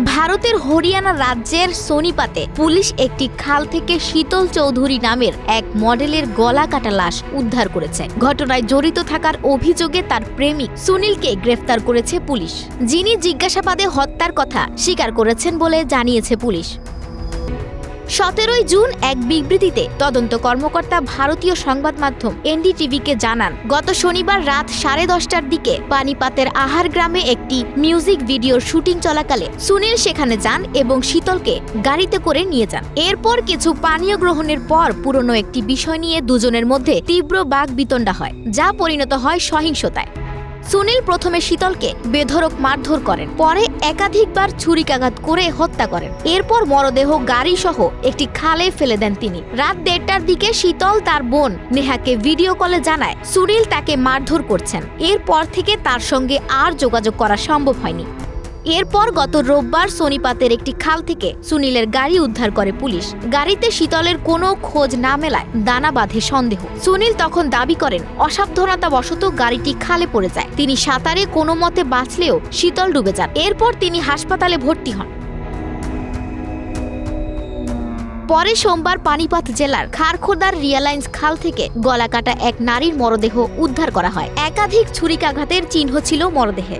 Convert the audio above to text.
ভারতের হরিয়ানা রাজ্যের সোনিপাতে পুলিশ একটি খাল থেকে শীতল চৌধুরী নামের এক মডেলের গলা কাটা লাশ উদ্ধার করেছে। ঘটনায় জড়িত থাকার অভিযোগে তার প্রেমিক সুনীলকে গ্রেফতার করেছে পুলিশ, যিনি জিজ্ঞাসাবাদে হত্যার কথা স্বীকার করেছেন বলে জানিয়েছে পুলিশ। 17 জুন এক বিবৃতিতে তদন্ত কর্মকর্তা ভারতীয় সংবাদ মাধ্যম এনডিটিভিকে জানান, গত শনিবার রাত 10:30টার দিকে পানিপাতের আহার গ্রামে একটি মিউজিক ভিডিওর শুটিং চলাকালে সুনীল সেখানে যান এবং শীতলকে গাড়িতে করে নিয়ে যান। এরপর কিছু পানীয় গ্রহণের পর পুরনো একটি বিষয় নিয়ে দুজনের মধ্যে তীব্র বাকবিতণ্ডা হয়, যা পরিণত হয় সহিংসতায়। সুনীল প্রথমে শীতলকে বেধড়ক মারধর করেন, পরে একাধিকবার ছুরিকাঘাত করে হত্যা করেন। এরপর মরদেহ গাড়ি সহ একটি খালে ফেলে দেন তিনি। রাত 1:30টার দিকে শীতল তার বোন নেহাকে ভিডিও কলে জানায় সুনীল তাকে মারধর করছেন। এরপর থেকে তার সঙ্গে আর যোগাযোগ করা সম্ভব হয়নি। এরপর গত রোববার সোনিপাতের একটি খাল থেকে সুনীলের গাড়ি উদ্ধার করে পুলিশ। গাড়িতে শীতলের কোনো খোঁজ না মেলায় দানা বাঁধে সন্দেহ। সুনীল তখন দাবি করেন অসাবধানতাবশত গাড়িটি খালে পড়ে যায়। তিনি সাঁতারে কোনো মতে বাঁচলেও শীতল ডুবে যান। এরপর তিনি হাসপাতালে ভর্তি হন। পরে সোমবার পানিপাত জেলার খারখোদার রিয়ালাইন্স খাল থেকে গলা কাটা এক নারীর মরদেহ উদ্ধার করা হয়। একাধিক ছুরিকাঘাতের চিহ্ন ছিল মরদেহে।